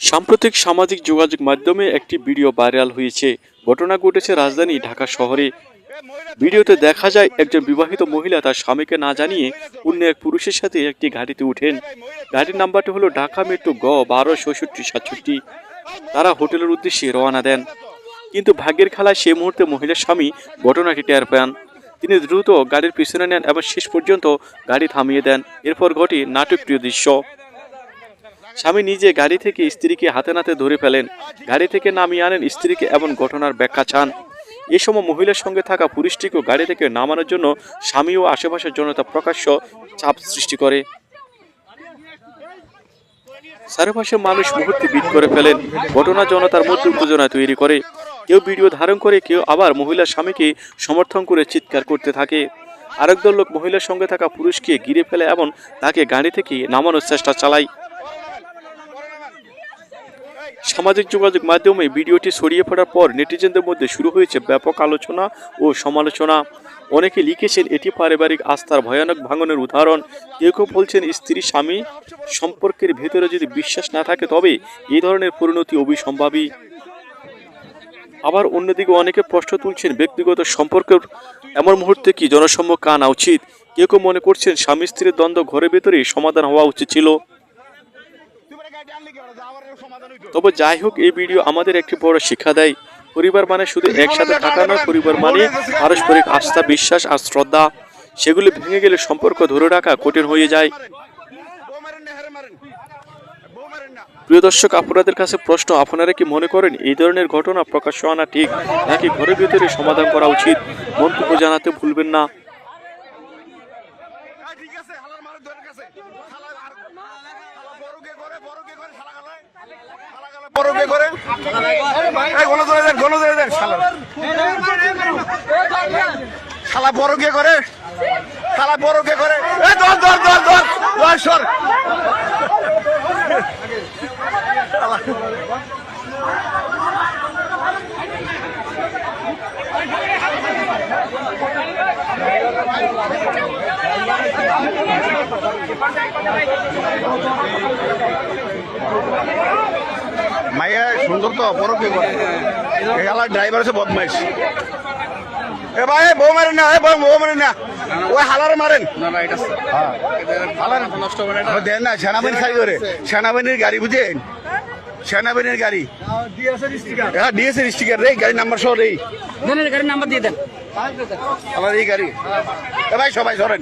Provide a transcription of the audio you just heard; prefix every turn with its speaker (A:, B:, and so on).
A: সাম্প্রতিক সামাজিক যোগাযোগ মাধ্যমে একটি ভিডিও ভাইরাল হয়েছে। ঘটনা ঘটেছে রাজধানী ঢাকা শহরে। ভিডিওতে দেখা যায় একজন বিবাহিত মহিলা তার স্বামীকে না জানিয়ে অন্য এক পুরুষের সাথে একটি গাড়িতে উঠেন। গাড়ির নাম্বারটি হলো ঢাকা মেট্রো গ 126667। তারা হোটেলের উদ্দেশ্যে রওনা দেন, কিন্তু ভাগ্যের খেলায় সেই মুহূর্তে মহিলার স্বামী ঘটনাটি টের পান। তিনি দ্রুত গাড়ির পিছনে নেন এবং শেষ পর্যন্ত গাড়ি থামিয়ে দেন। এরপর ঘটে নাটকীয় দৃশ্য। স্বামী নিজে গাড়ি থেকে স্ত্রীকে হাতে নাতে ধরে ফেলেন, গাড়ি থেকে নামিয়ে আনেন স্ত্রীকে এবং ঘটনার ব্যাখ্যা চান। এ সময় মহিলার সঙ্গে থাকা পুরুষটিকেও গাড়ি থেকে নামানোর জন্য স্বামী ও আশেপাশের জনতা প্রকাশ্য চাপ সৃষ্টি করে। চারপাশের মানুষ মুহূর্তে ভিড় করে ফেলেন। ঘটনা জনতার মধ্যে উত্তেজনা তৈরি করে। কেউ ভিডিও ধারণ করে, কেউ আবার মহিলার স্বামীকে সমর্থন করে চিৎকার করতে থাকে। আরেক দল লোক মহিলার সঙ্গে থাকা পুরুষকে ঘিরে ফেলে এবং তাকে গাড়ি থেকে নামানোর চেষ্টা চালায়। সামাজিক যোগাযোগ মাধ্যমে ভিডিওটি ছড়িয়ে পড়ার পর নেটিজেনদের মধ্যে শুরু হয়েছে ব্যাপক আলোচনা ও সমালোচনা। অনেকে লিখেছেন এটি পারিবারিক আস্থার ভয়ানক ভাঙনের উদাহরণ। কেউ কেউ বলছেন স্ত্রী স্বামী সম্পর্কের ভেতরে যদি বিশ্বাস না থাকে তবে এই ধরনের পরিণতি অবিসম্ভাবী। আবার অন্যদিকে অনেকে প্রশ্ন তুলছেন ব্যক্তিগত সম্পর্কের এমন মুহূর্তে কি জনসম্মুখে আনা উচিত। কেউ কেউ মনে করছেন স্বামী স্ত্রীর দ্বন্দ্ব ঘরের ভেতরেই সমাধান হওয়া উচিত ছিল। তবে যাই হোক, এই ভিডিও আমাদের একটি বড় শিক্ষা দেয়। পরিবার মানে শুধু একসাথে থাকা নয়, পরিবার মানে পারস্পরিক আস্থা, বিশ্বাস আর শ্রদ্ধা। সেগুলি ভেঙে গেলে সম্পর্ক ধরে রাখা কঠিন হয়ে যায়। প্রিয় দর্শক, আপনাদের কাছে প্রশ্ন, আপনারা কি মনে করেন এই ধরনের ঘটনা প্রকাশ্য আনা ঠিক, নাকি ঘরের ভিতরে সমাধান করা উচিত? মন্তব্য জানাতে ভুলবেন না।
B: মাইয়া সুন্দর তো পরকে করে ড্রাইভার আছে বদমাইশ। এ ভাই বউ মারেন না, বউ মারেন না, ওই হালারে মারেন দেন না। সেনাবাহিনী খাই করে, সেনাবাহিনীর গাড়ি বুঝেন, সেনাবাহিনীর গাড়ি ডিএসএ স্টিকার রে, গাড়ির নাম্বার সহ রে, গাড়ির নাম্বার দিয়ে দেন আমার এই গাড়ি। এ ভাই সবাই সরেন।